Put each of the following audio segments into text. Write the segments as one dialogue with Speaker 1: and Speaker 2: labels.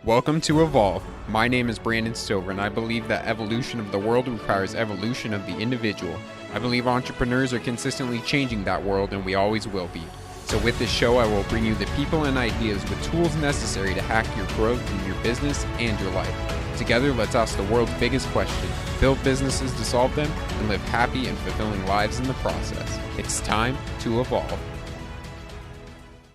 Speaker 1: Welcome to Evolve. My name is Brandon Stover, and I believe that evolution of the world requires evolution of the individual. I believe entrepreneurs are consistently changing that world, and we always will be. So with this show, I will bring you the people and ideas with tools necessary to hack your growth in your business and your life. Together, let's ask the world's biggest question, build businesses to solve them, and live happy and fulfilling lives in the process. It's time to evolve.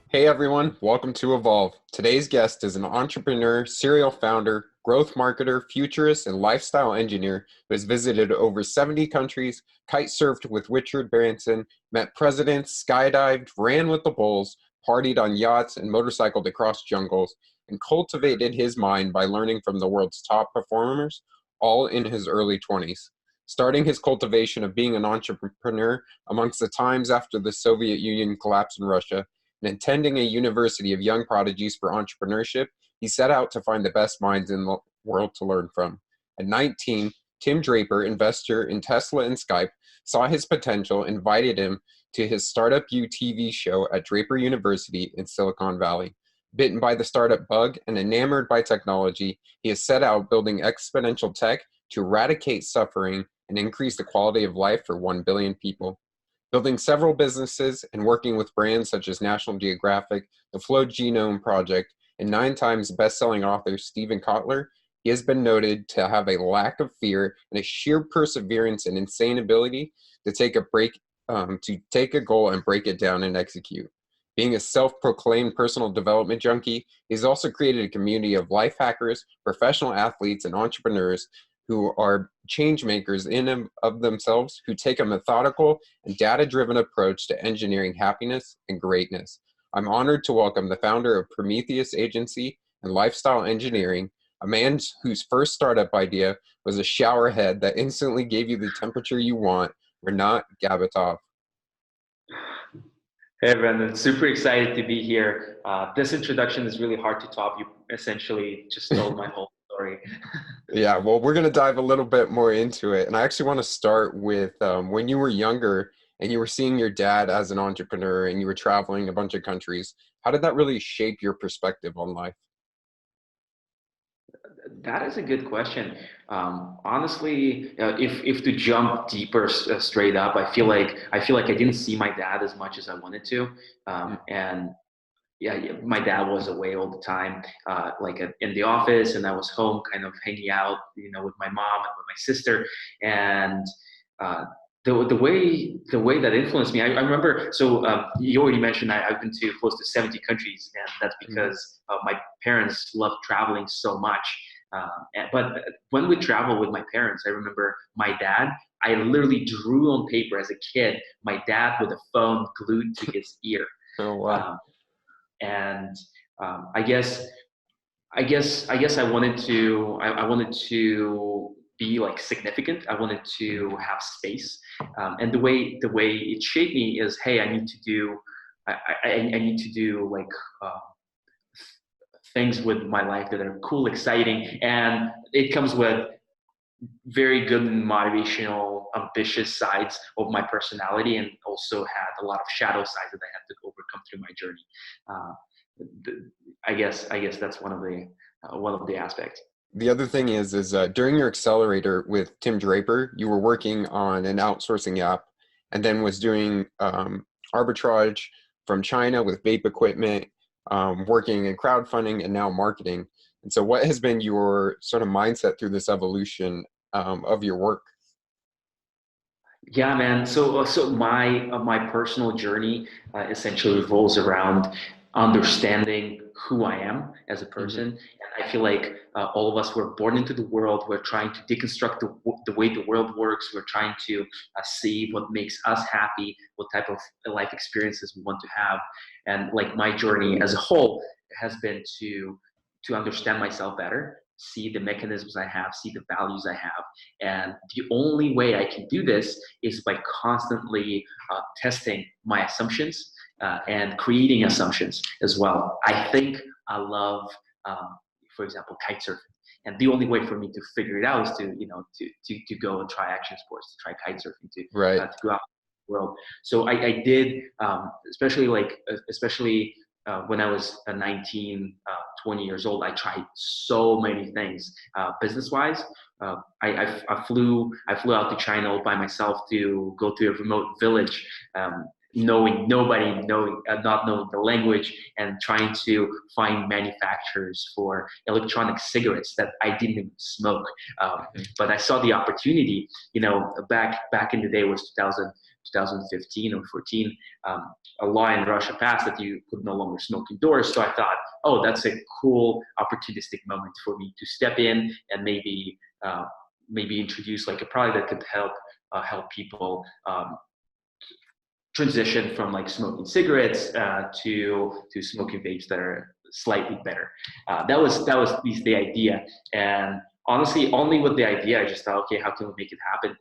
Speaker 1: Hey everyone, welcome to Evolve. Today's guest is an entrepreneur, serial founder, growth marketer, futurist, and lifestyle engineer who has visited over 70 countries, kite surfed with Richard Branson, met presidents, skydived, ran with the bulls, partied on yachts, and motorcycled across jungles, and cultivated his mind by learning from the world's top performers, all in his early 20s. Starting his cultivation of being an entrepreneur amongst the times after the Soviet Union collapsed in Russia, and attending a university of young prodigies for entrepreneurship, he set out to find the best minds in the world to learn from. At 19, Tim Draper, investor in Tesla and Skype, saw his potential, invited him to his Startup U TV show at Draper University in Silicon Valley. Bitten by the startup bug and enamored by technology, he has set out building exponential tech to eradicate suffering and increase the quality of life for 1 billion people. Building several businesses and working with brands such as National Geographic, the Flow Genome Project, and 9 times best-selling author Steven Kotler, he has been noted to have a lack of fear and a sheer perseverance and insane ability to take a goal and break it down and execute. Being a self-proclaimed personal development junkie, he's also created a community of life hackers, professional athletes, and entrepreneurs who are change makers in and of themselves, who take a methodical and data-driven approach to engineering happiness and greatness. I'm honored to welcome the founder of Prometheus Agency and Lifestyle Engineering, a man whose first startup idea was a shower head that instantly gave you the temperature you want, Renat Gabitov.
Speaker 2: Hey, Brandon, super excited to be here. This introduction is really hard to top. You essentially just told my whole story.
Speaker 1: Yeah, well, we're going to dive a little bit more into it. And I actually want to start with when you were younger and you were seeing your dad as an entrepreneur and you were traveling a bunch of countries. How did that really shape your perspective on life?
Speaker 2: That is a good question. Honestly, if to jump deeper straight up, I feel like I didn't see my dad as much as I wanted to, and yeah, my dad was away all the time, in the office, and I was home, kind of hanging out, with my mom and with my sister, and uh, the way that influenced me, I remember. So you already mentioned I've been to close to 70 countries, and that's because my parents love traveling so much. But when we travel with my parents, I remember my dad. I literally drew on paper as a kid my dad with a phone glued to his ear.
Speaker 1: Oh, wow.
Speaker 2: Um, and I guess I wanted to be like significant. I wanted to have space, and the way it shaped me is, hey, I need to do like things with my life that are cool, exciting, and it comes with very good motivational, ambitious sides of my personality, and also had a lot of shadow sides that I had to overcome through my journey. I guess that's one of the aspects.
Speaker 1: The other thing is during your accelerator with Tim Draper, you were working on an outsourcing app and then was doing arbitrage from China with vape equipment, working in crowdfunding and now marketing. And so what has been your sort of mindset through this evolution of your work?
Speaker 2: Yeah, man. So my personal journey essentially revolves around understanding who I am as a person, and I feel like all of us were born into the world. We're trying to deconstruct the way the world works. We're trying to see what makes us happy, what type of life experiences we want to have, and like my journey as a whole has been to understand myself better, see the mechanisms I have, see the values I have. And the only way I can do this is by constantly testing my assumptions and creating assumptions as well. I think I love, for example, kite surfing. And the only way for me to figure it out is to go and try action sports, to try kite surfing,
Speaker 1: Right.
Speaker 2: to go out in the world. So I did, especially when I was 19, 20 years old, I tried so many things business-wise. I flew out to China all by myself to go to a remote village, knowing nobody, not knowing the language, and trying to find manufacturers for electronic cigarettes that I didn't even smoke. But I saw the opportunity. Back in the day was 2015 or 14. A law in Russia passed that you could no longer smoke indoors. So I thought, oh, that's a cool opportunistic moment for me to step in and maybe introduce like a product that could help people transition from like smoking cigarettes to smoking vapes that are slightly better. That was at least the idea. And honestly, only with the idea, I just thought, okay, how can we make it happen?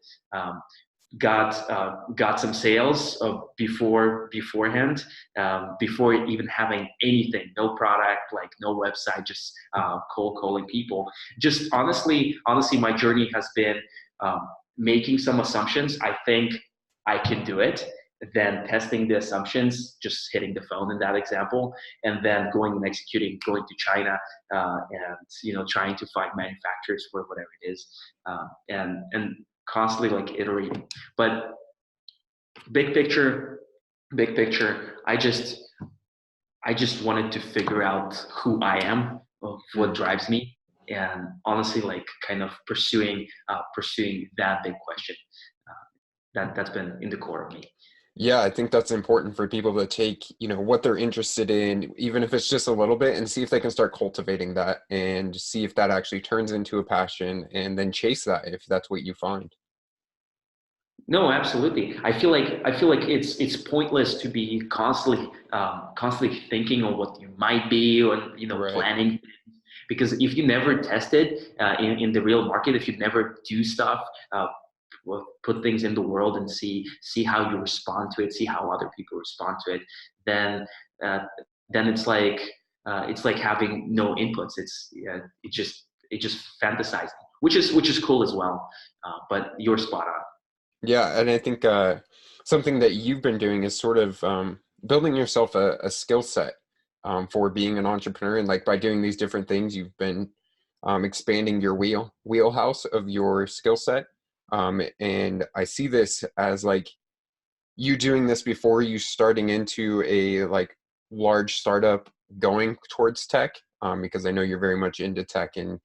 Speaker 2: Got some sales beforehand, before even having anything, no product, like no website, just cold calling people. Just honestly, my journey has been making some assumptions. I think I can do it. Then testing the assumptions, just hitting the phone in that example, and then going and executing, going to China, and trying to find manufacturers for whatever it is, and constantly like iterating. But big picture, I just wanted to figure out who I am, of what drives me, and honestly, like kind of pursuing that big question. That's been in the core of me.
Speaker 1: Yeah, I think that's important for people to take, what they're interested in, even if it's just a little bit, and see if they can start cultivating that and see if that actually turns into a passion, and then chase that if that's what you find.
Speaker 2: No, absolutely. I feel like it's pointless to be constantly thinking on what you might be, or
Speaker 1: Right.
Speaker 2: planning, because if you never test it in the real market, if you never do stuff, put things in the world and see how you respond to it, see how other people respond to it, then it's like having no inputs. It just fantasizing, which is cool as well. But you're spot on.
Speaker 1: Yeah, and I think something that you've been doing is sort of building yourself a skill set for being an entrepreneur, and like by doing these different things, you've been expanding your wheelhouse of your skill set. And I see this as like you doing this before you starting into a like large startup going towards tech, because I know you're very much into tech and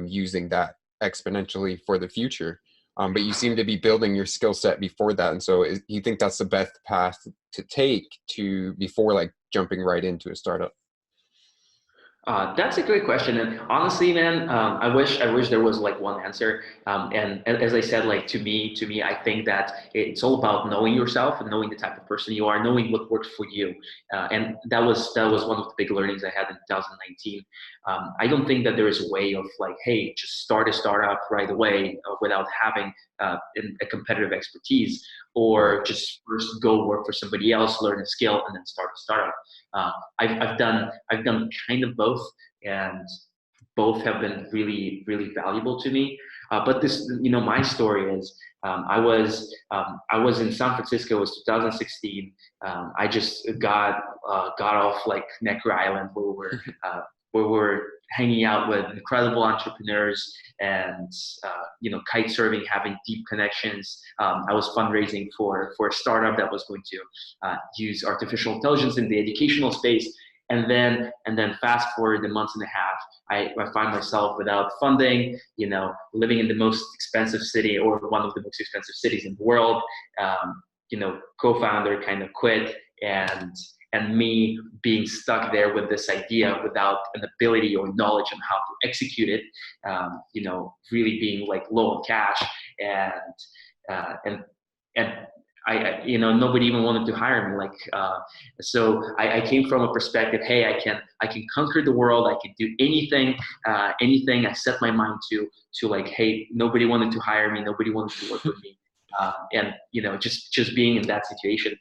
Speaker 1: using that exponentially for the future. But you seem to be building your skill set before that. And so you think that's the best path to take to before like jumping right into a startup?
Speaker 2: That's a great question, and honestly, man, I wish there was like one answer. And as I said, like to me, I think that it's all about knowing yourself and knowing the type of person you are, knowing what works for you. And that was one of the big learnings I had in 2019. I don't think that there is a way of like, hey, just start a startup right away without having a competitive expertise, or just first go work for somebody else, learn a skill, and then start a startup. I've done kind of both, and both have been really, really valuable to me. But this, my story is, I was in San Francisco. It was 2016. I just got off like Necker Island, where we're hanging out with incredible entrepreneurs, and kite surfing, having deep connections. I was fundraising for a startup that was going to use artificial intelligence in the educational space. And then fast forward the months and a half, I find myself without funding, living in the most expensive city, or one of the most expensive cities in the world. Co-founder kind of quit, and me being stuck there with this idea without an ability or knowledge on how to execute it. Really being like low on cash, and nobody even wanted to hire me. So I came from a perspective, hey, I can conquer the world. I can do anything. I set my mind to like, hey, nobody wanted to hire me. Nobody wanted to work with me. And just being in that situation.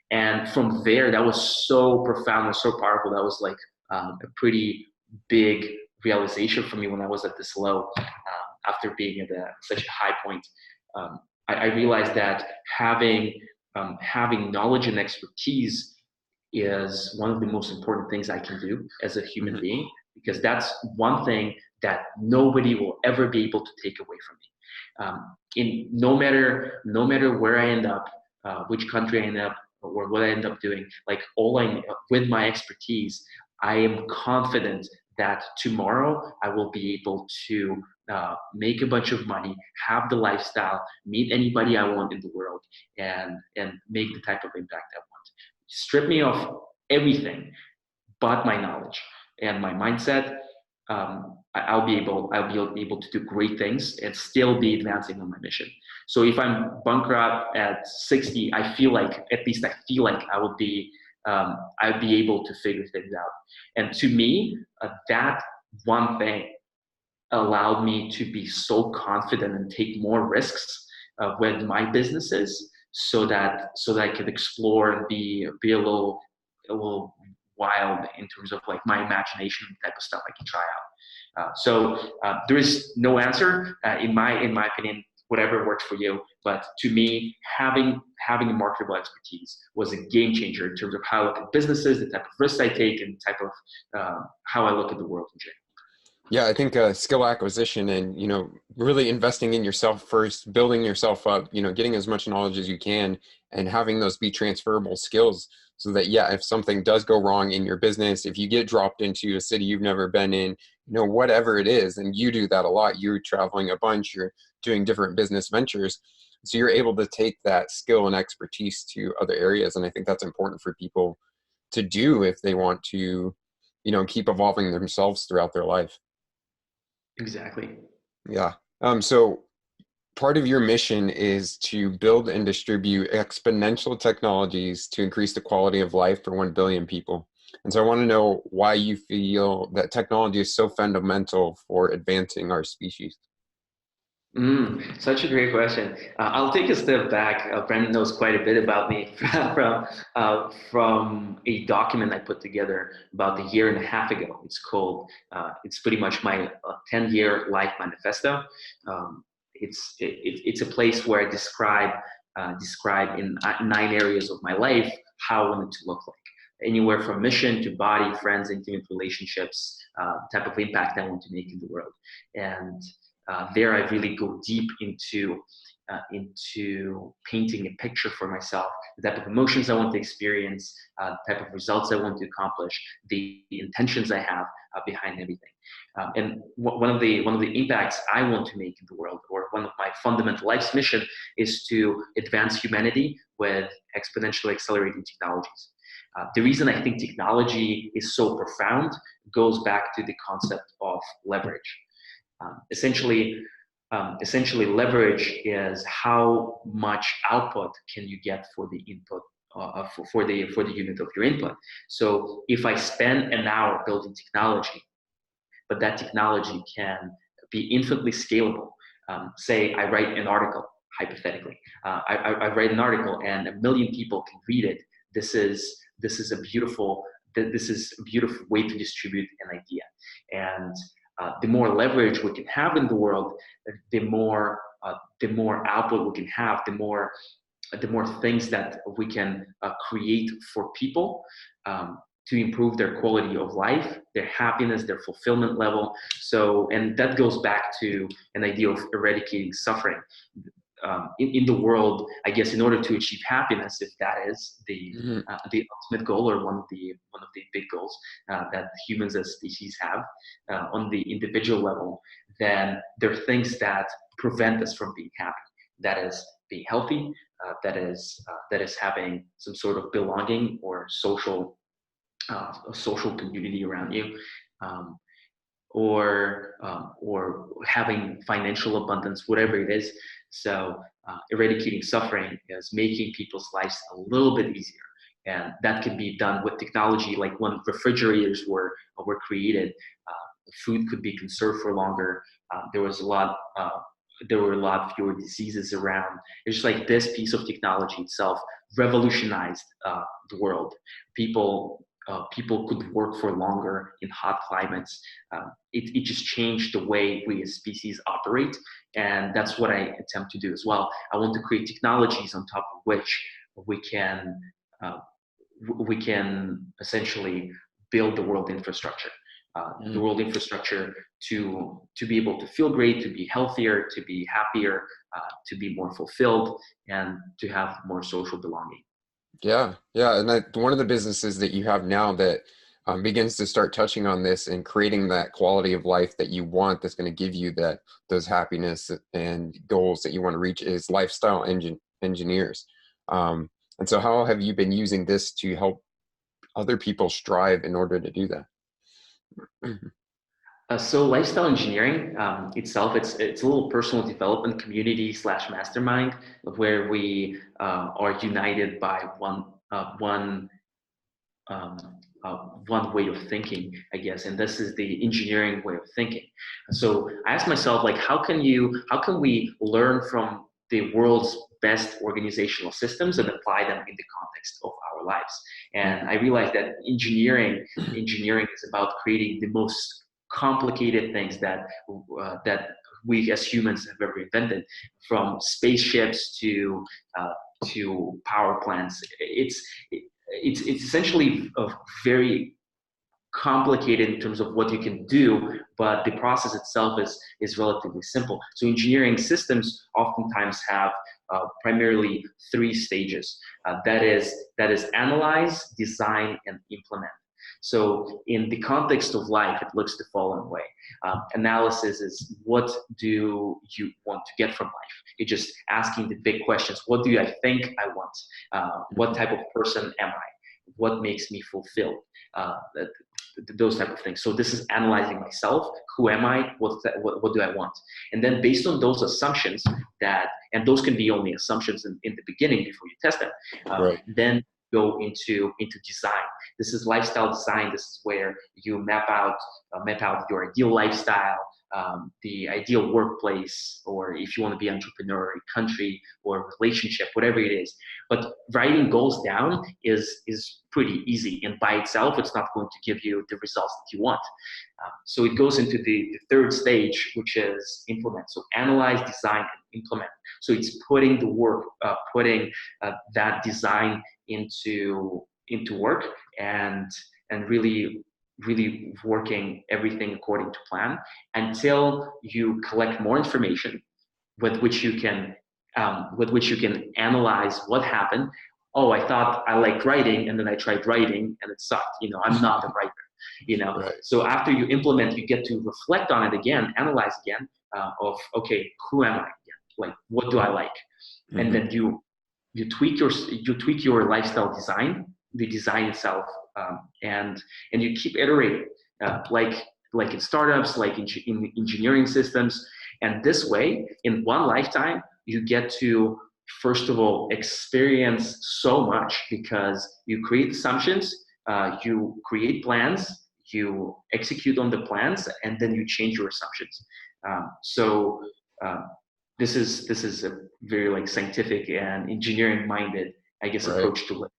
Speaker 2: And from there, that was so profound and so powerful. That was like a pretty big realization for me when I was at this low, after being at such a high point. I realized that having knowledge and expertise is one of the most important things I can do as a human
Speaker 1: Hmm.
Speaker 2: being, because that's one thing that nobody will ever be able to take away from me. In no matter where I end up, which country I end up, or what I end up doing, like with my expertise, I am confident that tomorrow I will be able to make a bunch of money, have the lifestyle, meet anybody I want in the world, and make the type of impact I want. Strip me of everything but my knowledge and my mindset. I'll be able to do great things and still be advancing on my mission. So if I'm bunker up at 60, at least I feel like I'd be able to figure things out. And to me, that one thing allowed me to be so confident and take more risks with my businesses, so that I could explore and be a little wild in terms of like my imagination, type of stuff I can try out. There is no answer in my opinion. Whatever works for you, but to me, having a marketable expertise was a game changer in terms of how I look at businesses, the type of risks I take, and type of how I look at the world in general.
Speaker 1: Yeah, I think skill acquisition and, really investing in yourself first, building yourself up, getting as much knowledge as you can and having those be transferable skills so that, yeah, if something does go wrong in your business, if you get dropped into a city you've never been in, whatever it is, and you do that a lot, you're traveling a bunch, you're doing different business ventures. So you're able to take that skill and expertise to other areas. And I think that's important for people to do if they want to, keep evolving themselves throughout their life.
Speaker 2: Exactly.
Speaker 1: Yeah. So part of your mission is to build and distribute exponential technologies to increase the quality of life for 1 billion people. And so I want to know why you feel that technology is so fundamental for advancing our species.
Speaker 2: Such a great question. I'll take a step back. Brandon knows quite a bit about me from a document I put together about a year and a half ago. It's pretty much my 10-year life manifesto. It's a place where I describe in 9 areas of my life how I want it to look like. Anywhere from mission to body, friends, intimate relationships, type of impact I want to make in the world. And there I really go deep into painting a picture for myself, the type of emotions I want to experience, the type of results I want to accomplish, the intentions I have behind everything. And one of the impacts I want to make in the world, or one of my fundamental life's mission, is to advance humanity with exponentially accelerating technologies. The reason I think technology is so profound goes back to the concept of leverage. Essentially, leverage is how much output can you get for the input for the unit of your input. So if I spend an hour building technology, but that technology can be infinitely scalable. Say I write an article, hypothetically. I write an article and 1 million people can read it. This is a beautiful way to distribute an idea. And the more leverage we can have in the world, the more output we can have, the more things that we can create for people, to improve their quality of life, their happiness, their fulfillment level. So, and that goes back to an idea of eradicating suffering. In the world, I guess, in order to achieve happiness, if that is
Speaker 1: Mhm.
Speaker 2: the ultimate goal, or one of the big goals that humans as species have on the individual level, then there are things that prevent us from being happy. That is being healthy. That is having some sort of belonging or a social community around you. Um, or having financial abundance, whatever it is. So eradicating suffering is making people's lives a little bit easier, and that can be done with technology. Like when refrigerators were created, food could be conserved for longer. There was a lot. There were a lot fewer diseases around. It's just like this piece of technology itself revolutionized the world. People could work for longer in hot climates. It just changed the way we as species operate, and that's what I attempt to do as well. I want to create technologies on top of which we can uh, we can essentially build the world infrastructure. The world infrastructure to be able to feel great, to be healthier, to be happier, to be more fulfilled, and to have more social belonging.
Speaker 1: Yeah, yeah, and one of the businesses that you have now that begins to start touching on this and creating that quality of life that you want, that's going to give you those happiness and goals that you want to reach, is lifestyle engineers. And so, how have you been using this to help other people strive in order to do that?
Speaker 2: So lifestyle engineering itself, it's a little personal development community slash mastermind where we are united by um, one way of thinking, I guess, and this is the engineering way of thinking. So I asked myself, like, how can we learn from the world's best organizational systems and apply them in the context of our lives? And I realized that engineering is about creating the most complicated things that we as humans have ever invented, from spaceships to power plants. It's essentially very complicated in terms of what you can do, but the process itself is relatively simple. So engineering systems oftentimes have primarily three stages. That is analyze, design, and implement. So in the context of life, it looks the following way. Analysis is, what do you want to get from life? It's just asking the big questions. What do I think I want? What type of person am I? What makes me fulfilled? Those type of things. So this is analyzing myself. Who am I? What do I want? And then based on those assumptions and those can be only assumptions in the beginning before you test them,
Speaker 1: Right.
Speaker 2: then go into design. This is lifestyle design. This is where you map out your ideal lifestyle, the ideal workplace, or if you want to be an entrepreneur, a country, or relationship, whatever it is. But writing goals down is pretty easy, and by itself, it's not going to give you the results that you want. So it goes into the third stage, which is implement. So analyze, design, and implement. So it's putting the work, putting that design into work, and really working everything according to plan until you collect more information with which you can analyze what happened. Oh, I thought I liked writing, and then I tried writing and it sucked. I'm not a writer.
Speaker 1: Right.
Speaker 2: So after you implement, you get to reflect on it again, analyze again, of, okay, who am I again? Like, what do I like?
Speaker 1: Mm-hmm.
Speaker 2: And then you tweak your lifestyle design, the design itself, and you keep iterating, like in startups, like in engineering systems. And this way, in one lifetime, you get to, first of all, experience so much, because you create assumptions, you create plans, you execute on the plans, and then you change your assumptions. So this is a very like scientific and engineering minded, I guess,
Speaker 1: Right.
Speaker 2: approach to life.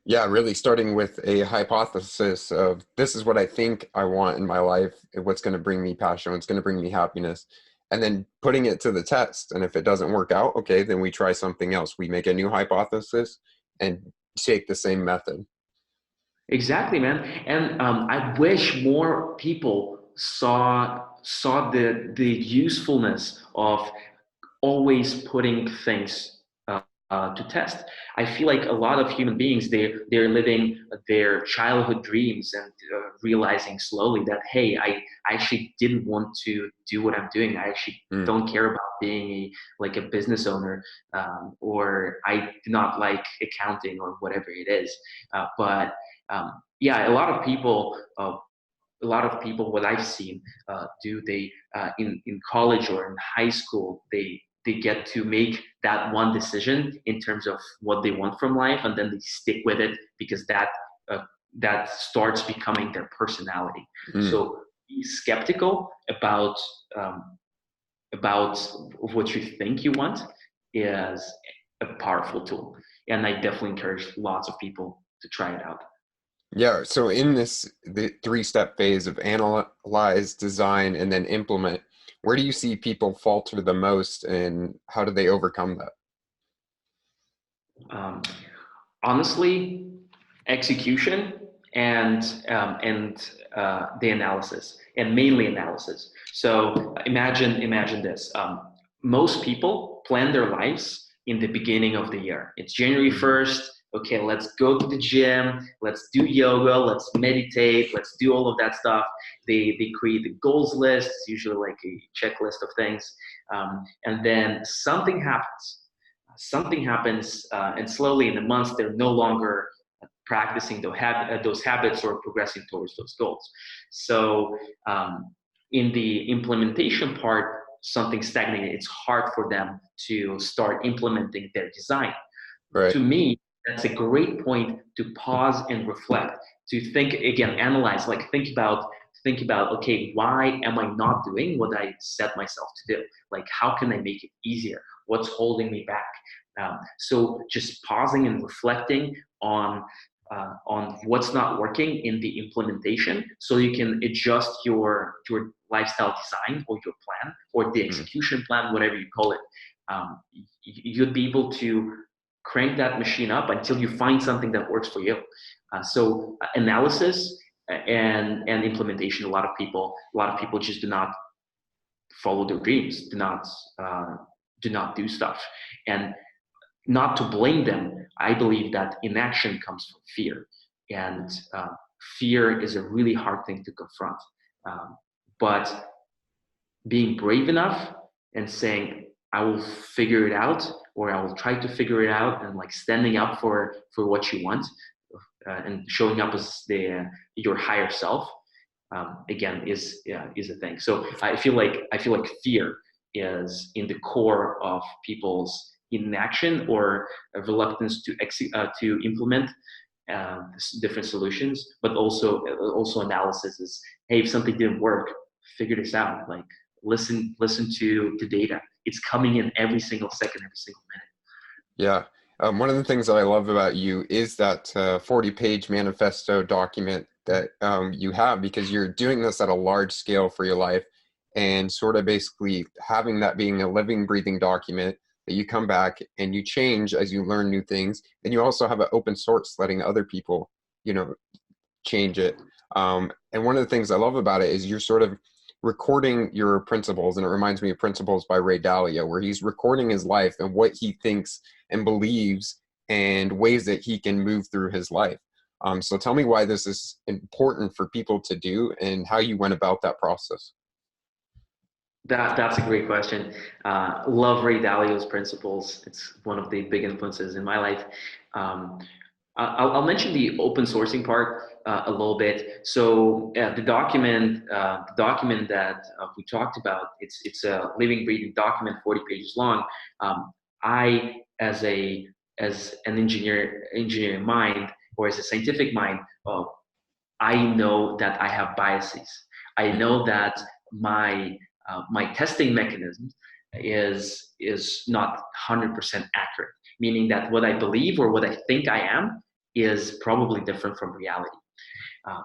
Speaker 1: Yeah, really starting with a hypothesis of, this is what I think I want in my life, and what's going to bring me passion, what's going to bring me happiness, and then putting it to the test. And if it doesn't work out, okay, then we try something else. We make a new hypothesis and take the same method.
Speaker 2: Exactly, man. And I wish more people saw the usefulness of always putting things to test. I feel like a lot of human beings, they're living their childhood dreams and realizing slowly that, hey, I actually didn't want to do what I'm doing. I actually don't care about being a business owner, or I do not like accounting or whatever it is. But yeah, a lot of people. What I've seen they in college or in high school, they get to make that one decision in terms of what they want from life, and then they stick with it because that starts becoming their personality. So be skeptical about what you think you want is a powerful tool, and I definitely encourage lots of people to try it out.
Speaker 1: Yeah, so in the three-step phase of analyze, design, and then implement, where do you see people falter the most, and how do they overcome that?
Speaker 2: Honestly, execution and the analysis, and mainly analysis. So imagine this. Most people plan their lives in the beginning of the year. It's January 1st. Okay, let's go to the gym. Let's do yoga. Let's meditate. Let's do all of that stuff. They create the goals list. It's usually like a checklist of things. And then something happens. And slowly in the months, they're no longer practicing those habits or progressing towards those goals. So in the implementation part, something stagnated. It's hard for them to start implementing their design.
Speaker 1: Right.
Speaker 2: To me, that's a great point to pause and reflect, to think again, analyze, like think about, okay, why am I not doing what I set myself to do? Like, how can I make it easier? What's holding me back? So just pausing and reflecting on what's not working in the implementation, so you can adjust your lifestyle design or your plan or the execution plan, whatever you call it. You'd be able to crank that machine up until you find something that works for you. So analysis and implementation. A lot of people just do not follow their dreams, do not do stuff, and not to blame them. I believe that inaction comes from fear, and fear is a really hard thing to confront. But being brave enough and saying, I will figure it out, or I will try to figure it out, and like standing up for what you want, and showing up as your higher self, again, is a thing. So I feel like fear is in the core of people's inaction or a reluctance to implement different solutions, but also analysis is, hey, if something didn't work, figure this out. Like, listen to data. It's coming in every single second, every single minute.
Speaker 1: Yeah. One of the things that I love about you is that 40-page manifesto document that you have, because you're doing this at a large scale for your life, and sort of basically having that being a living, breathing document that you come back and you change as you learn new things. And you also have an open source, letting other people, change it. And one of the things I love about it is you're sort of recording your principles, and it reminds me of Principles by Ray Dalio, where he's recording his life and what he thinks and believes and ways that he can move through his life. So tell me why this is important for people to do and how you went about that process.
Speaker 2: That's a great question. Love Ray Dalio's Principles. It's one of the big influences in my life. I'll mention the open sourcing part a little bit. So the document that we talked about, it's a living, breathing document, 40 pages long. I, as an engineering mind, or as a scientific mind, I know that I have biases. I know that my testing mechanism is not 100% accurate, meaning that what I believe or what I think I am is probably different from reality.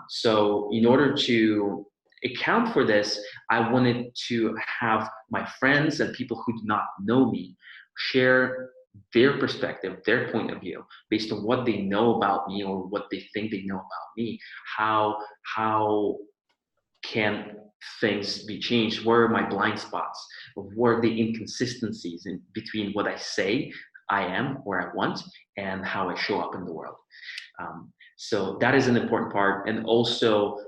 Speaker 2: So in order to account for this, I wanted to have my friends and people who do not know me share their perspective, their point of view, based on what they know about me or what they think they know about me. How can things be changed? Where are my blind spots? Where are the inconsistencies in between what I say I am or I want and how I show up in the world? So that is an important part. And also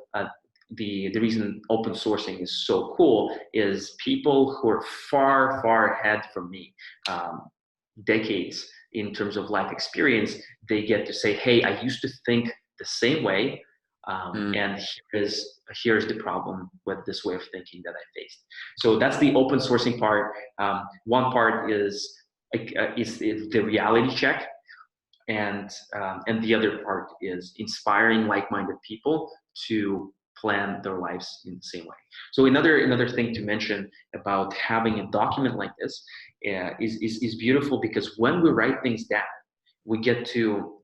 Speaker 2: the reason open sourcing is so cool is people who are far, far ahead from me, decades in terms of life experience, they get to say, hey, I used to think the same way, and here's the problem with this way of thinking that I faced. So that's the open sourcing part. One part is the reality check, and the other part is inspiring like-minded people to plan their lives in the same way. So another thing to mention about having a document like this is beautiful, because when we write things down, we get to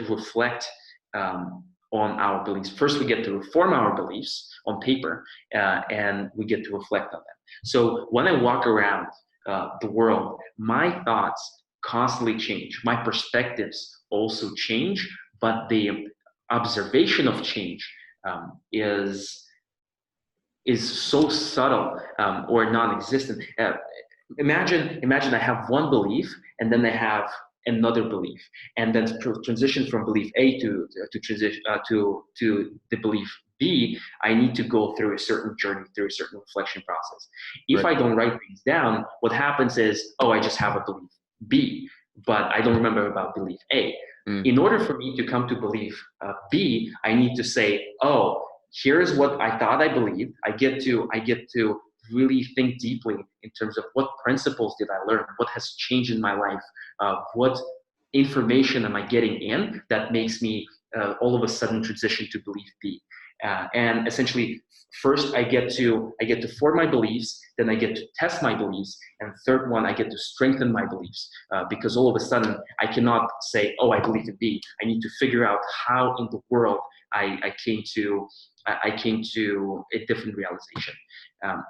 Speaker 2: reflect on our beliefs. First, we get to reform our beliefs on paper, and we get to reflect on them. So when I walk around the world, my thoughts constantly change. My perspectives also change but the observation of change is so subtle or non-existent. Imagine I have one belief and then I have another belief, and then transition from belief A to transition to the belief B. I need to go through a certain journey, through a certain reflection process. If
Speaker 1: Right.
Speaker 2: I don't write things down, what happens is, oh, I just have a belief B, but I don't remember about belief A.
Speaker 1: Mm.
Speaker 2: In order for me to come to belief B, I need to say, oh, here's what I thought I believed. I get to really think deeply in terms of what principles did I learn, what has changed in my life, what information am I getting in that makes me all of a sudden transition to belief B. And essentially, first I get to form my beliefs, then I get to test my beliefs, and third one, I get to strengthen my beliefs, because all of a sudden I cannot say, oh, I believe in B. I need to figure out how in the world I came to a different realization.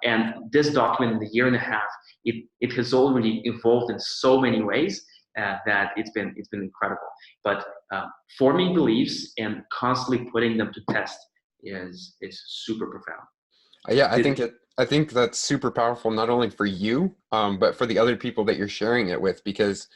Speaker 2: And this document, in a year and a half, it has already evolved in so many ways that it's been incredible. But forming beliefs and constantly putting them to test is super profound.
Speaker 1: Yeah, I think that's super powerful, not only for you, but for the other people that you're sharing it with, because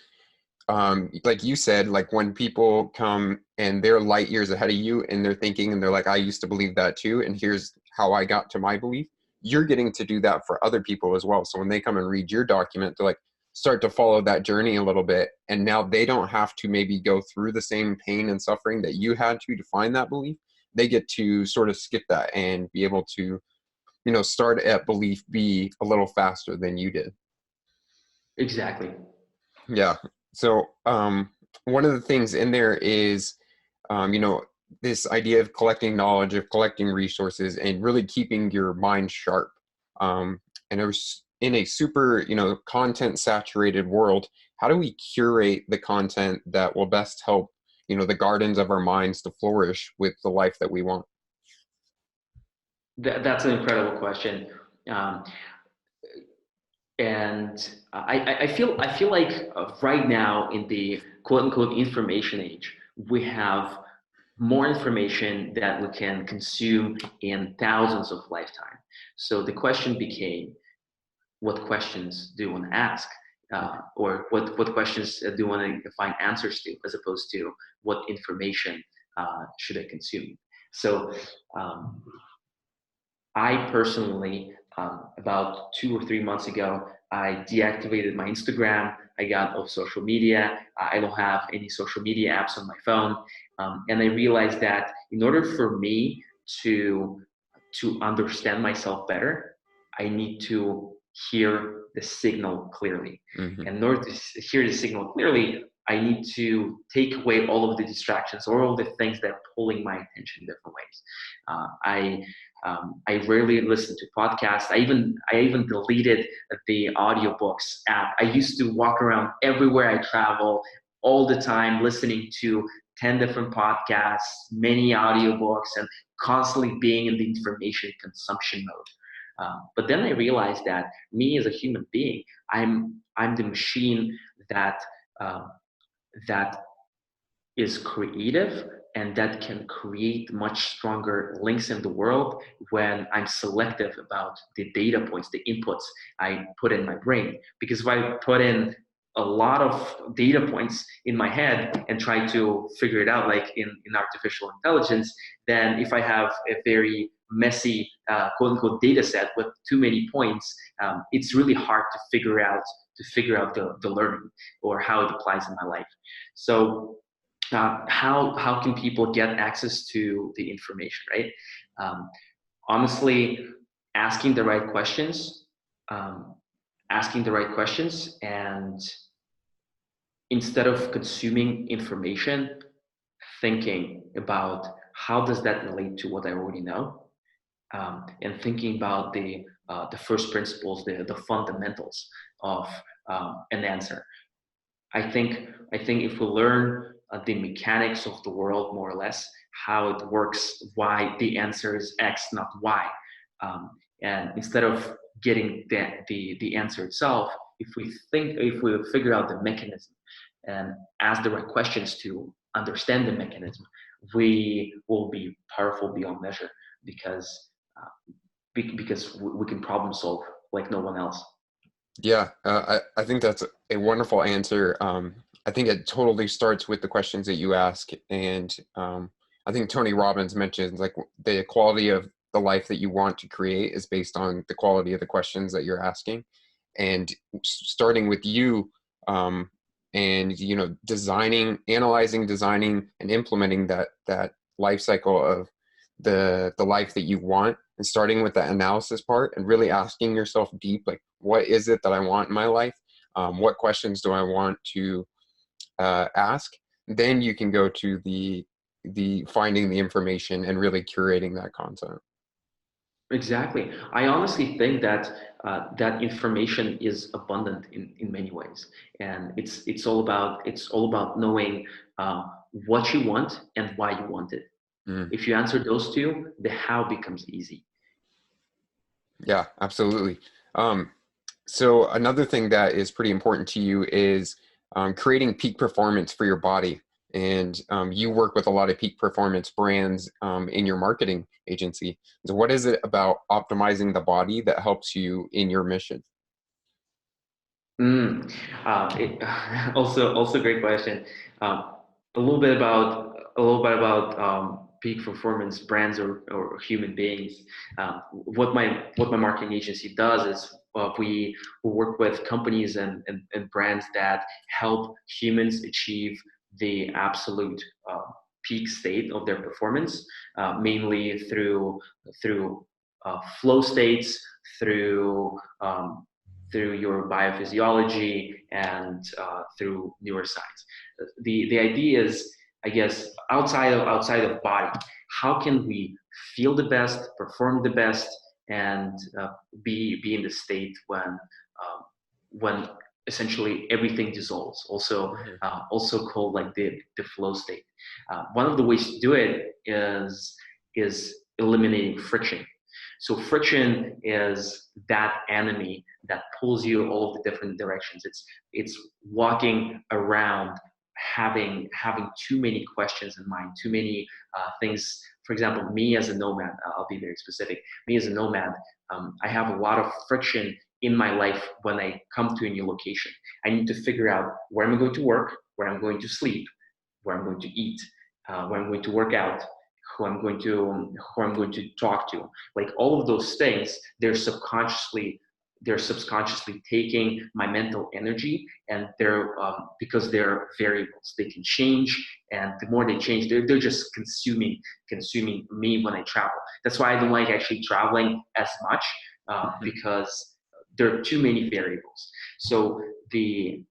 Speaker 1: like you said, like when people come and they're light years ahead of you and they're thinking and they're like, I used to believe that too, and here's how I got to my belief. You're getting to do that for other people as well. So when they come and read your document, they're like, start to follow that journey a little bit, and now they don't have to maybe go through the same pain and suffering that you had to find that belief. They get to sort of skip that and be able to, start at belief B a little faster than you did.
Speaker 2: Exactly.
Speaker 1: Yeah. So one of the things in there is, you know, this idea of collecting knowledge, of collecting resources, and really keeping your mind sharp. And it was in a super, content saturated world. How do we curate the content that will best help, the gardens of our minds to flourish with the life that we want?
Speaker 2: That's an incredible question. Um, and I feel like right now in the quote unquote information age, we have more information that we can consume in thousands of lifetime. So the question became, what questions do you want to ask? Or what questions do you want to find answers to, as opposed to what information should I consume? So um, I personally, about 2 or 3 months ago, I deactivated my Instagram. I got off social media. I don't have any social media apps on my phone. And I realized that in order for me to understand myself better, I need to hear the signal clearly.
Speaker 1: Mm-hmm.
Speaker 2: And in order to hear the signal clearly, I need to take away all of the distractions or all the things that are pulling my attention in different ways. I rarely listen to podcasts. I even deleted the audiobooks app. I used to walk around everywhere I travel all the time, listening to 10 different podcasts, many audiobooks, and constantly being in the information consumption mode. But then I realized that me as a human being, I'm the machine that uh, that is creative and that can create much stronger links in the world when I'm selective about the data points, the inputs I put in my brain. Because if I put in a lot of data points in my head and try to figure it out, like in artificial intelligence, then if I have a very messy quote unquote data set with too many points, it's really hard to figure out the learning or how it applies in my life. So how can people get access to the information, right? Um, Honestly, asking the right questions, um, and instead of consuming information, thinking about how does that relate to what I already know, and thinking about the first principles, the fundamentals of an answer. I think if we learn the mechanics of the world more or less, how it works, why the answer is X, not Y, and instead of getting the answer itself, if we figure out the mechanism and ask the right questions to understand the mechanism, we will be powerful beyond measure because we can problem solve like no one else.
Speaker 1: Yeah, I think that's a wonderful answer. I think it totally starts with the questions that you ask, and I think Tony Robbins mentions like the quality of the life that you want to create is based on the quality of the questions that you're asking, and starting with you, and analyzing, designing, and implementing that life cycle of the life that you want, and starting with that analysis part and really asking yourself deep, like, what is it that I want in my life? What questions do I want to ask? Then you can go to the finding the information and really curating that content.
Speaker 2: Exactly. I honestly think that that information is abundant in many ways, and it's all about knowing what you want and why you want it.
Speaker 1: Mm.
Speaker 2: If you answer those two, the how becomes easy.
Speaker 1: Yeah, absolutely. Um, so another thing that is pretty important to you is creating peak performance for your body. And you work with a lot of peak performance brands in your marketing agency. So what is it about optimizing the body that helps you in your mission?
Speaker 2: Mm. Also great question. A little bit about peak performance brands or human beings. What my marketing agency does is we work with companies and brands that help humans achieve the absolute peak state of their performance, mainly through flow states, through through your biophysiology and through neuroscience. The idea is, I guess, outside of body, how can we feel the best, perform the best, and be in the state when essentially everything dissolves. Also called like the flow state. One of the ways to do it is eliminating friction. So friction is that enemy that pulls you all of the different directions. It's walking around having too many questions in mind, too many things. For example, me as a nomad, I'll be very specific. Me as a nomad, I have a lot of friction in my life when I come to a new location. I need to figure out where I'm going to work, where I'm going to sleep, where I'm going to eat, where I'm going to work out, who I'm going to talk to. Like all of those things, they're subconsciously taking my mental energy, and they're because they're variables. They can change, and the more they change, they're just consuming me when I travel. That's why I don't like actually traveling as much because there are too many variables. So the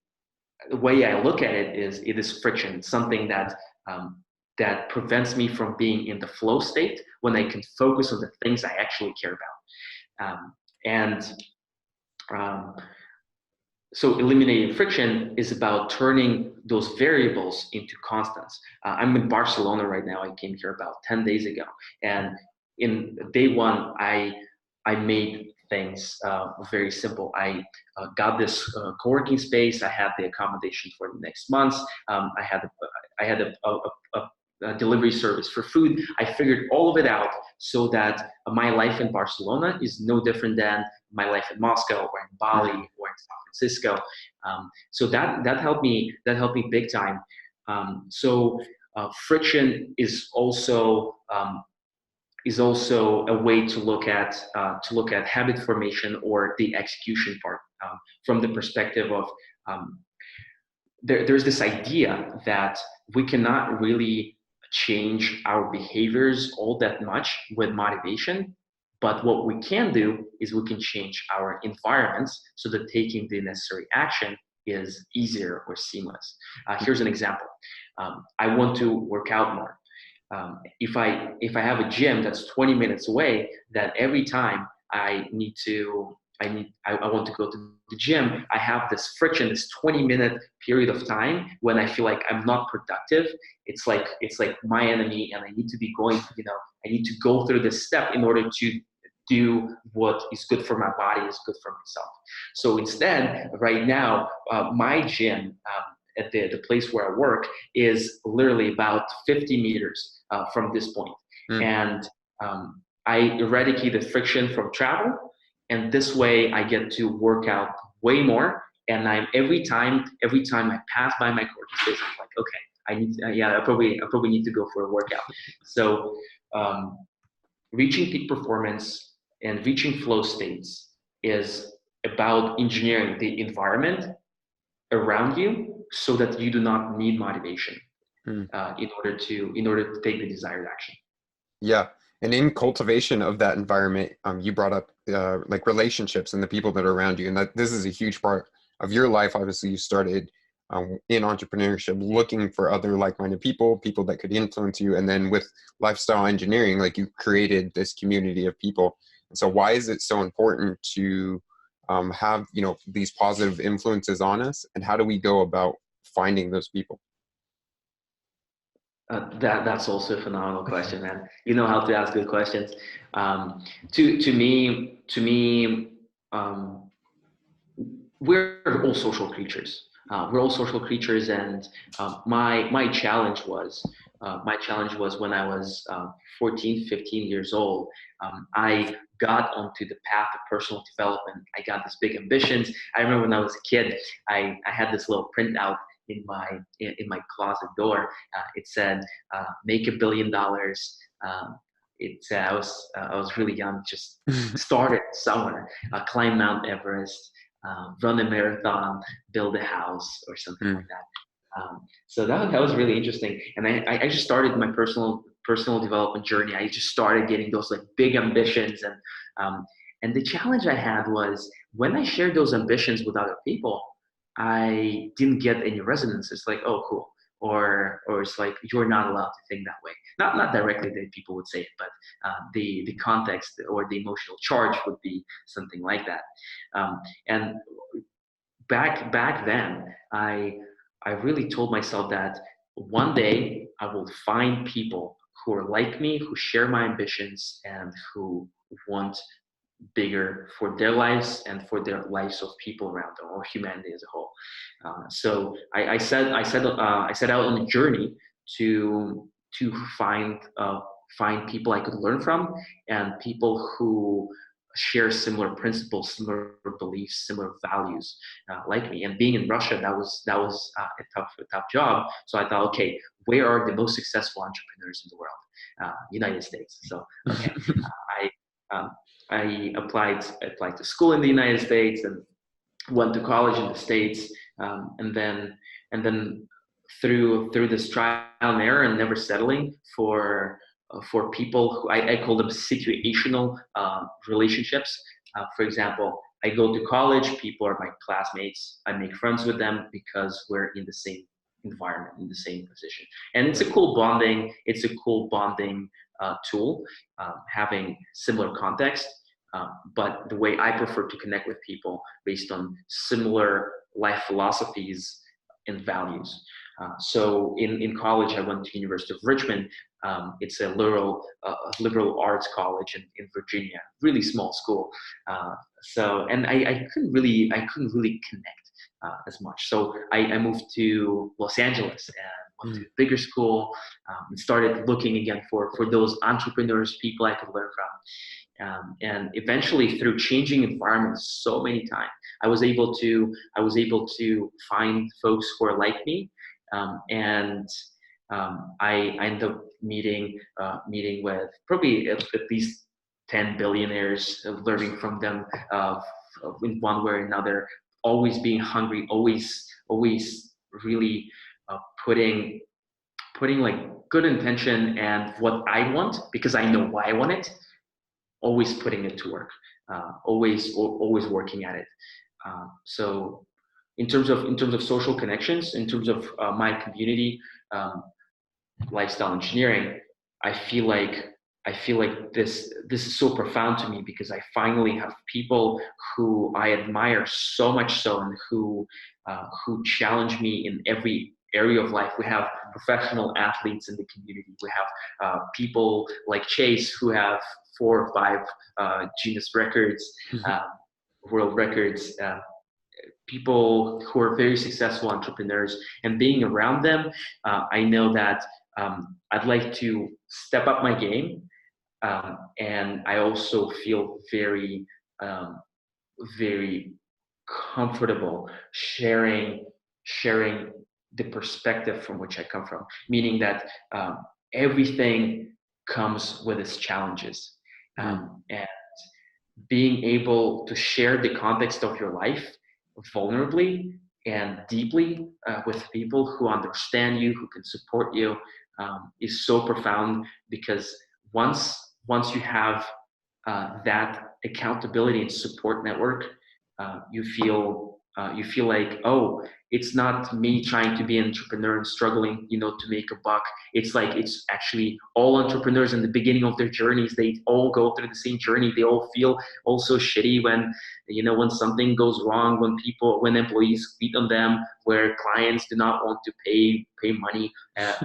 Speaker 2: way I look at it is friction, something that prevents me from being in the flow state when I can focus on the things I actually care about. And so eliminating friction is about turning those variables into constants. I'm in Barcelona right now. I came here about 10 days ago. And in day one, I made things very simple. I got this co-working space. I had the accommodation for the next months. I had a delivery service for food. I figured all of it out so that my life in Barcelona is no different than my life in Moscow or in Bali or in San Francisco. So that helped me big time. Friction is also a way to look at habit formation or the execution part from the perspective of there's this idea that we cannot really change our behaviors all that much with motivation. But what we can do is we can change our environments so that taking the necessary action is easier or seamless. Here's an example. I want to work out more. If I have a gym that's 20 minutes away, that every time I want to go to the gym, I have this friction, this 20-minute period of time when I feel like I'm not productive. It's like my enemy, and I need to be going, I need to go through this step in order to do what is good for my body, is good for myself. So instead, right now, my gym, at the place where I work is literally about 50 meters from this point. And I eradicated friction from travel, and this way I get to work out way more. And every time I pass by my coworking space, I'm like, okay, I probably need to go for a workout. So reaching peak performance and reaching flow states is about engineering the environment around you so that you do not need motivation in order to take the desired action.
Speaker 1: Yeah. And in cultivation of that environment, you brought up like relationships and the people that are around you. And that this is a huge part of your life. Obviously, you started in entrepreneurship, looking for other like-minded people that could influence you. And then with lifestyle engineering, like you created this community of people. And so why is it so important to have, these positive influences on us? And how do we go about finding those people?
Speaker 2: That's also a phenomenal question, man. You know how to ask good questions. To me, we're all social creatures. We're all social creatures, and my challenge was when I was 14, 15 years old. I got onto the path of personal development. I got these big ambitions. I remember when I was a kid, I had this little printout in my closet door. It said, "Make $1 billion." I was really young, just started somewhere, climb Mount Everest, run a marathon, build a house, or something like that. So that was really interesting, and I just started my personal development journey. I just started getting those like big ambitions, and the challenge I had was when I shared those ambitions with other people, I didn't get any resonance. It's like, oh, cool. Or it's like, you're not allowed to think that way. Not directly that people would say it, but the context or the emotional charge would be something like that. And back then, I really told myself that one day I will find people who are like me, who share my ambitions, and who want bigger for their lives and for their lives of people around them, or humanity as a whole. So I set out on a journey to find people I could learn from, and people who share similar principles, similar beliefs, similar values like me. And being in Russia, that was a tough job. So I thought, okay, where are the most successful entrepreneurs in the world? United States. So okay, I applied to school in the United States and went to college in the States, and then through this trial and error and never settling for people who I call them situational relationships. For example, I go to college, people are my classmates, I make friends with them because we're in the same environment, in the same position, and it's a cool bonding tool, having similar context. But the way I prefer to connect with people based on similar life philosophies and values. So in college, I went to University of Richmond. It's a liberal arts college in Virginia, really small school. And I couldn't really connect as much. So I moved to Los Angeles and went to a bigger school, and started looking again for those entrepreneurs, people I could learn from. And eventually, through changing environments so many times, I was able to find folks who are like me, and I ended up meeting with probably at least 10 billionaires, learning from them in one way or another. Always being hungry, always really putting like good intention and what I want, because I know why I want it. Always putting it to work, always working at it. So in terms of social connections, in terms of my community, lifestyle engineering, I feel like this is so profound to me, because I finally have people who I admire so much so, and who challenge me in every area of life. We have professional athletes in the community. We have people like Chase, who have 4 or 5 Guinness records, world records. people who are very successful entrepreneurs, and being around them, I know that I'd like to step up my game. And I also feel very, very comfortable sharing the perspective from which I come from, meaning that everything comes with its challenges. And being able to share the context of your life vulnerably and deeply with people who understand you, who can support you, is so profound, because once you have that accountability and support network, you feel like, oh, it's not me trying to be an entrepreneur and struggling, to make a buck. It's like, it's actually all entrepreneurs in the beginning of their journeys. They all go through the same journey. They all feel also shitty when something goes wrong, when employees beat on them, where clients do not want to pay money,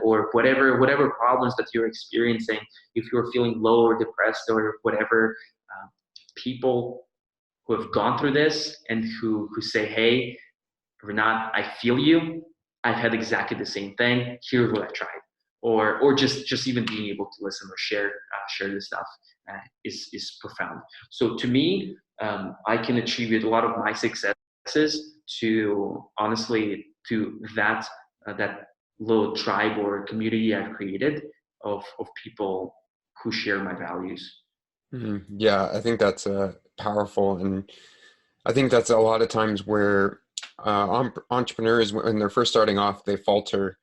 Speaker 2: or whatever problems that you're experiencing. If you're feeling low or depressed or whatever, people who have gone through this and who say, hey, Renat, I feel you. I've had exactly the same thing. Here's what I tried. Or just even being able to listen or share this stuff is profound. So to me, I can attribute a lot of my successes to, honestly, to that little tribe or community I've created of people who share my values.
Speaker 1: Yeah, I think that's powerful, and I think that's a lot of times where entrepreneurs, when they're first starting off, they falter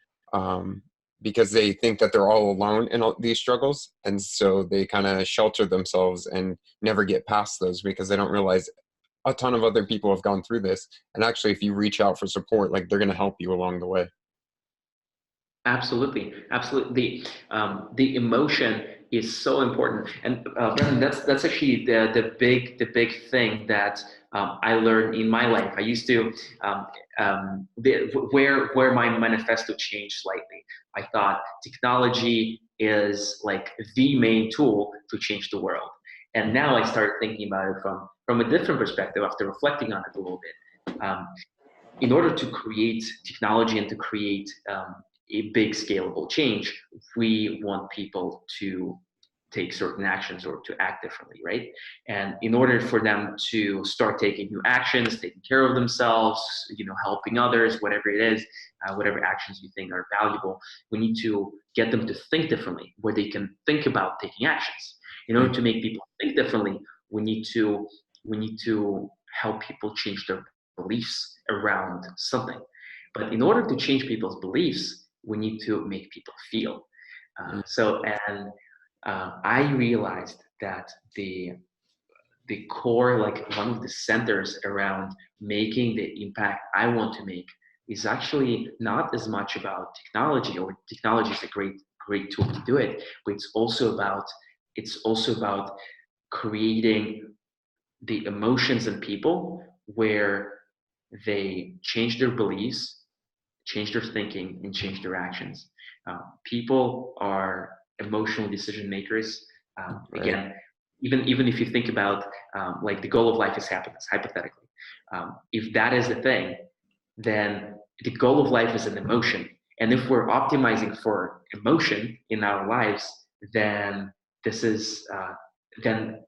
Speaker 1: because they think that they're all alone in all these struggles, and so they kind of shelter themselves and never get past those because they don't realize a ton of other people have gone through this. And actually, if you reach out for support, like, they're going to help you along the way.
Speaker 2: Absolutely, absolutely. The emotion is so important, and Brendan, that's actually the big thing that I learned in my life. I used to where my manifesto changed slightly. I thought technology is like the main tool to change the world, and now I started thinking about it from a different perspective after reflecting on it a little bit. In order to create technology and to create a big scalable change, we want people to take certain actions or to act differently, right? And in order for them to start taking new actions, taking care of themselves, helping others, whatever it is, whatever actions you think are valuable, we need to get them to think differently, where they can think about taking actions. In order to make people think differently, we need to help people change their beliefs around something. But in order to change people's beliefs, we need to make people feel. I realized that the core, like one of the centers around making the impact I want to make, is actually not as much about technology, or technology is a great tool to do it, but it's also about creating the emotions in people where they change their beliefs, change their thinking, and change their actions. People are emotional decision makers.
Speaker 1: Right.
Speaker 2: Again, even if you think about like the goal of life is happiness, hypothetically, if that is the thing, then the goal of life is an emotion. And if we're optimizing for emotion in our lives, then this is then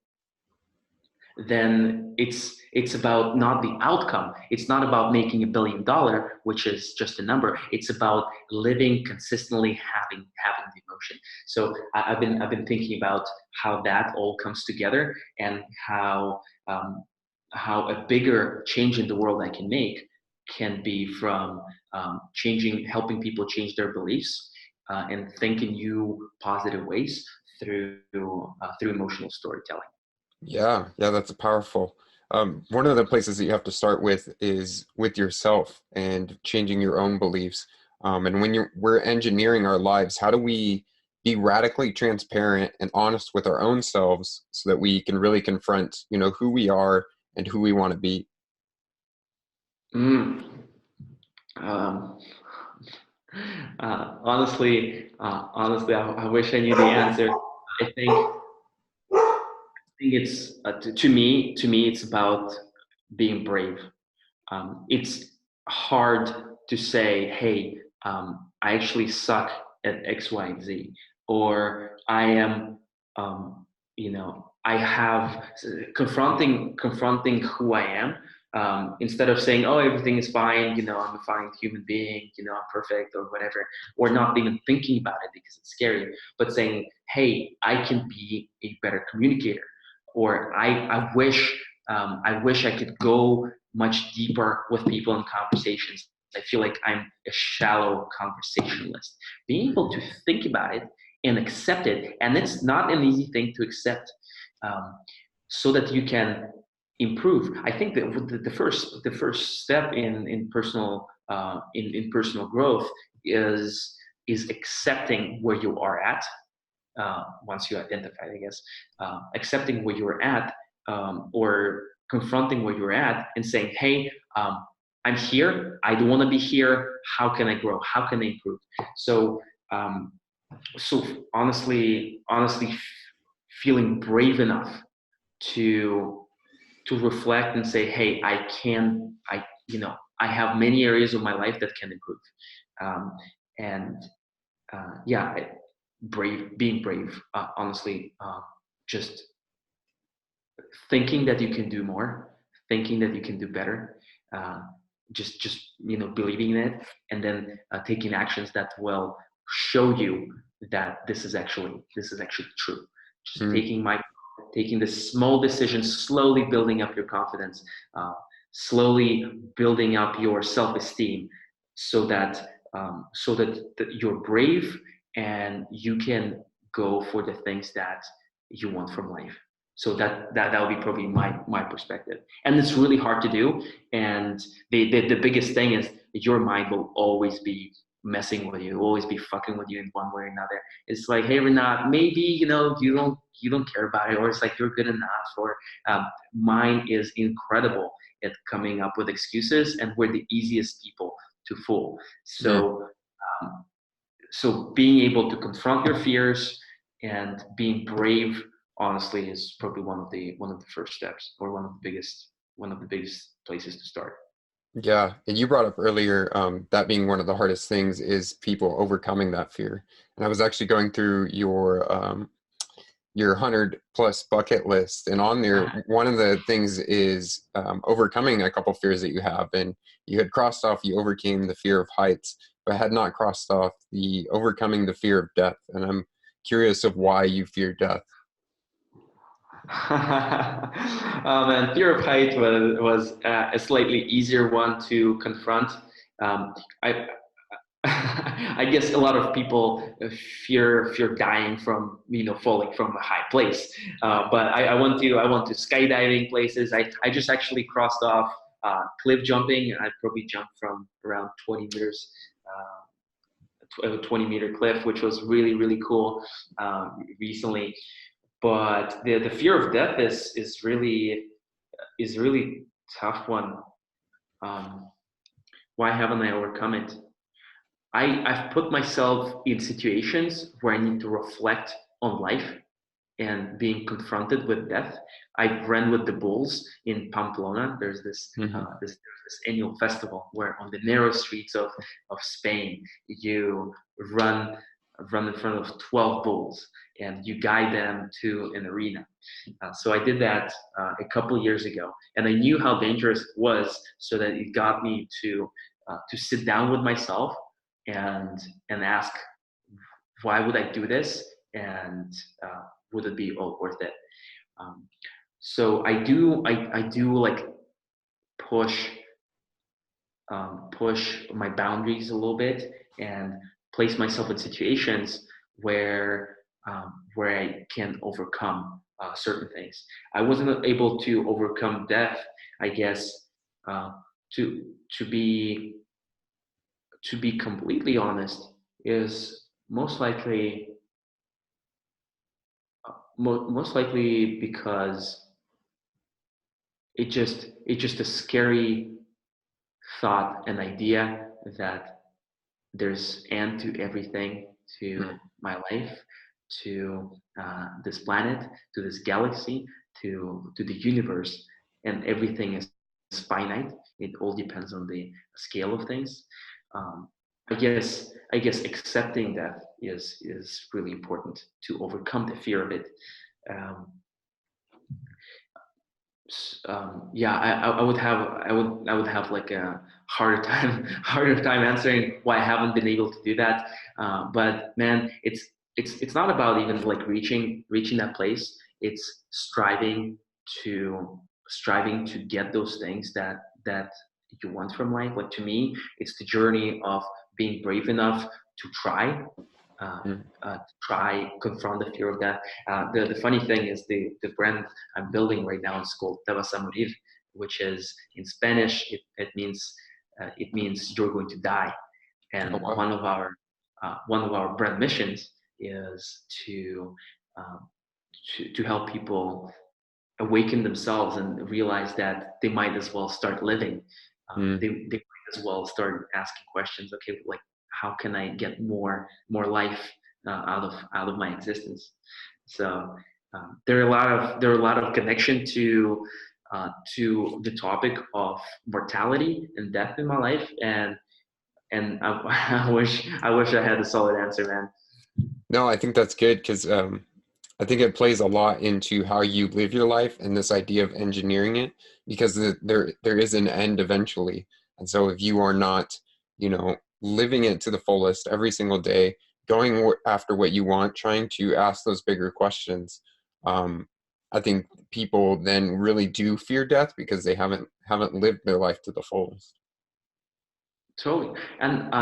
Speaker 2: then it's about not the outcome. It's not about making $1 billion, which is just a number. It's about living consistently, having the emotion. So I've been thinking about how that all comes together, and how a bigger change in the world I can make can be from helping people change their beliefs and think in new positive ways through emotional storytelling.
Speaker 1: Yeah, that's powerful. One of the places that you have to start with is with yourself and changing your own beliefs. And when we're engineering our lives, how do we be radically transparent and honest with our own selves so that we can really confront, who we are and who we want to be?
Speaker 2: Mm. Um, honestly, I wish I knew the answer. I think it's to me, it's about being brave. it's hard to say, hey, I actually suck at X, Y, and Z, or I am, I have confronting who I am. Instead of saying, oh, everything is fine, I'm a fine human being, I'm perfect or whatever, or not even thinking about it because it's scary, but saying, hey, I can be a better communicator, or I wish I could go much deeper with people in conversations. I feel like I'm a shallow conversationalist. Being able to think about it and accept it, and it's not an easy thing to accept, um, so that you can improve. I think that the first step in personal in personal growth is accepting where you are at, once you identify, I guess, accepting where you're at, or confronting where you're at and saying, hey, I'm here. I don't want to be here. How can I grow? How can I improve? So, so honestly, feeling brave enough to reflect and say, hey, I have many areas of my life that can improve, and yeah, being brave, honestly, just thinking that you can do more, thinking that you can do better, uh, just believing in it, and then taking actions that will show you that this is actually true. Just
Speaker 1: Mm.
Speaker 2: taking the small decisions, slowly building up your confidence, slowly building up your self-esteem, so that you're brave and you can go for the things that you want from life. So that would be probably my perspective, and it's really hard to do. And the biggest thing is your mind will always be messing with you, always be fucking with you in one way or another. It's like, hey, Renat, maybe you don't care about it, or it's like you're good enough, or mine is incredible at coming up with excuses, and we're the easiest people to fool.
Speaker 1: Yeah.
Speaker 2: Um, so being able to confront your fears and being brave, honestly, is probably one of the first steps, or one of the biggest places to start.
Speaker 1: Yeah, and you brought up earlier that being one of the hardest things is people overcoming that fear. And I was actually going through your 100+ bucket list, and on there, one of the things is overcoming a couple fears that you have. And you had crossed off you overcame the fear of heights, but had not crossed off the overcoming the fear of death. And I'm curious of why you fear death.
Speaker 2: And fear of height was a slightly easier one to confront. I I guess a lot of people fear dying from falling from a high place. But I want to skydiving places. I just actually crossed off cliff jumping. I probably jumped from around 20 meters. 20-meter cliff, which was really, really cool recently. But the fear of death is really tough one. Um, why haven't I overcome it? I've put myself in situations where I need to reflect on life and being confronted with death. I ran with the bulls in Pamplona. There's
Speaker 1: Hmm.
Speaker 2: this annual festival where on the narrow streets of Spain you run in front of 12 bulls and you guide them to an arena. So I did that a couple years ago, and I knew how dangerous it was, so that it got me to sit down with myself and ask, why would I do this, and would it be all worth it? Um, so I do like push push my boundaries a little bit and place myself in situations where I can overcome certain things. I wasn't able to overcome death, I guess. Uh, to to be completely honest, is most likely because it's just a scary thought and idea that there's end to everything, to my life, to this planet, to this galaxy, to the universe, and everything is finite. It all depends on the scale of things. Um, I guess accepting that is really important to overcome the fear of it. Um, yeah, I would have like a harder time harder time answering why I haven't been able to do that. But man, it's not about even like reaching that place. It's striving to get those things that you want from life. Like to me, it's the journey of being brave enough to uh,
Speaker 1: Mm.
Speaker 2: confront the fear of that. The funny thing is the brand I'm building right now is called Te vas a morir, which is in Spanish, it means you're going to die.
Speaker 1: Oh,
Speaker 2: And
Speaker 1: wow.
Speaker 2: one of our brand missions is um, to help people awaken themselves and realize that they might as well start living.
Speaker 1: Mm.
Speaker 2: They might as well start asking questions. Okay, like how can I get more life out of my existence? So there are a lot of connection to the topic of mortality and death in my life, and I wish I had a solid answer, man.
Speaker 1: No, I think that's good because I think it plays a lot into how you live your life and this idea of engineering it because there is an end eventually. And so if you are not, living it to the fullest every single day, going after what you want, trying to ask those bigger questions, I think people then really do fear death because they haven't lived their life to the fullest.
Speaker 2: Totally. And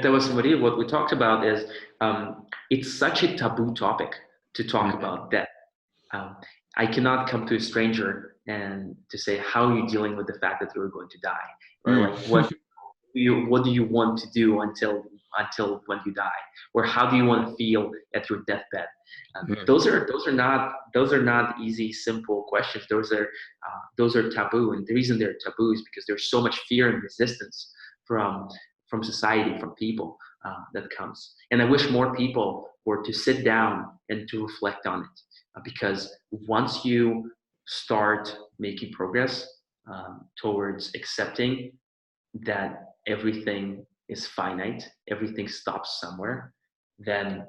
Speaker 2: there was Maria, what we talked about is it's such a taboo topic to talk
Speaker 1: Mm.
Speaker 2: about death. Um, I cannot come to a stranger and to say, how are you dealing with the fact that you're going to die? Or like,
Speaker 1: Mm.
Speaker 2: what do you want to do until when you die? Or how do you want to feel at your deathbed?
Speaker 1: Mm.
Speaker 2: Those are not easy, simple questions. Those are taboo, and the reason they're taboo is because there's so much fear and resistance from from society, from people that comes. And I wish more people were to sit down and to reflect on it, because once you start making progress towards accepting that everything is finite, everything stops somewhere, then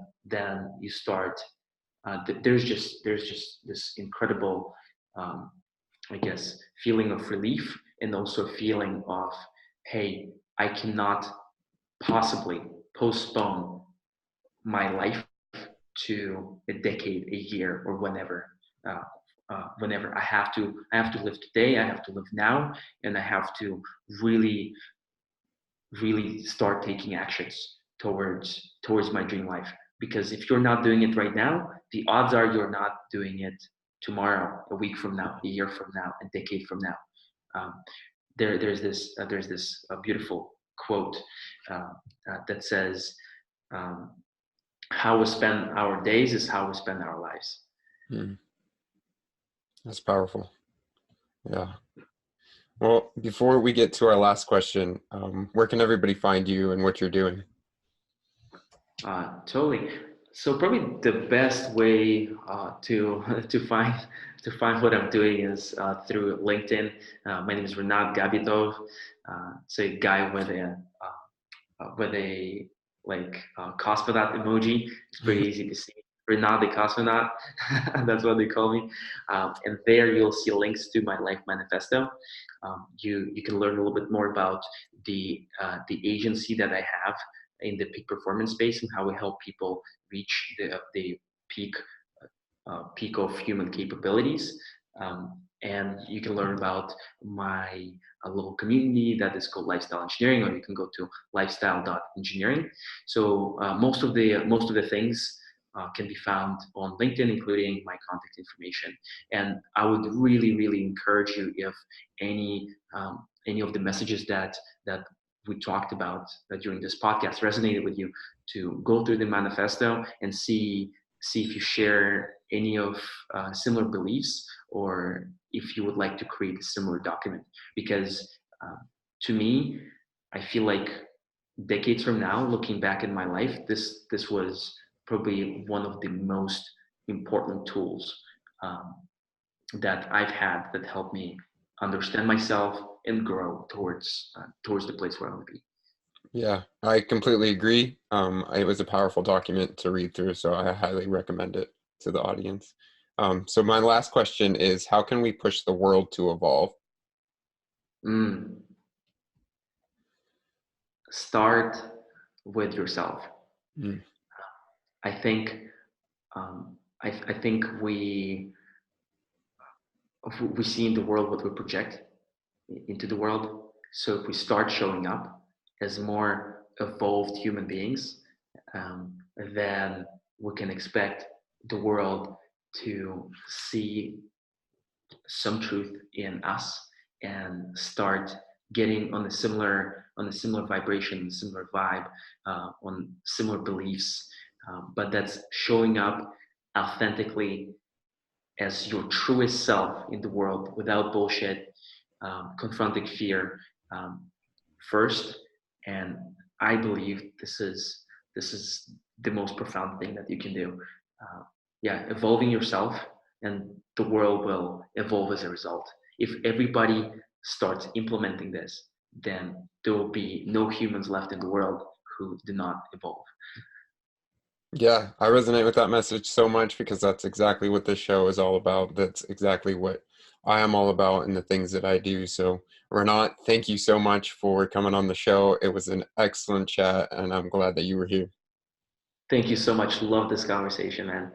Speaker 2: you start. There's just this incredible, um, I guess, feeling of relief, and also feeling of, hey, I cannot possibly postpone my life to a decade, a year, or uh, whenever I have to live today. I have to live now, and I have to really really start taking actions towards my dream life. Because if you're not doing it right now, the odds are you're not doing it tomorrow, a week from now, a year from now, a decade from now. um, there's this beautiful quote that says, um, how we spend our days is how we spend our lives.
Speaker 1: Mm. That's powerful. Yeah. Well, before we get to our last question, where can everybody find you and what you're doing?
Speaker 2: Totally. So probably the best way to to find what I'm doing is through LinkedIn. My name is Renat Gabitov. So a guy with a like cosmonaut emoji. It's pretty easy to see. Renat the cosmonaut. That's what they call me. And there you'll see links to my life manifesto. You can learn a little bit more about the agency that I have in the peak performance space, and how we help people reach the peak peak of human capabilities. And you can learn about my little community that is called Lifestyle Engineering, or you can go to lifestyle.engineering. So most of the things can be found on LinkedIn, including my contact information. And I would really, really encourage you, if any of the messages that we talked about during this podcast resonated with you, to go through the manifesto and see if you share any of similar beliefs, or if you would like to create a similar document. Because to me, I feel like decades from now, looking back in my life, this was probably one of the most important tools um, that I've had that helped me understand myself, and grow towards the place where I want to be.
Speaker 1: Yeah, I completely agree. It was a powerful document to read through, so I highly recommend it to the audience. So my last question is, how can we push the world to evolve?
Speaker 2: Mm. Start with yourself.
Speaker 1: Mm,
Speaker 2: I think I think we see in the world what we project into the world. So if we start showing up as more evolved human beings, then we can expect the world to see some truth in us and start getting on a similar vibration, similar vibe, on similar beliefs. But that's showing up authentically as your truest self in the world without bullshit, confronting fear first. And I believe this is the most profound thing that you can do. Yeah, evolving yourself, and the world will evolve as a result. If everybody starts implementing this, then there will be no humans left in the world who do not evolve.
Speaker 1: yeah, I resonate with that message so much because that's exactly what this show is all about. That's exactly what I am all about and the things that I do. So, Renat, thank you so much for coming on the show. It was an excellent chat, and I'm glad that you were here.
Speaker 2: Thank you so much. Love this conversation, man.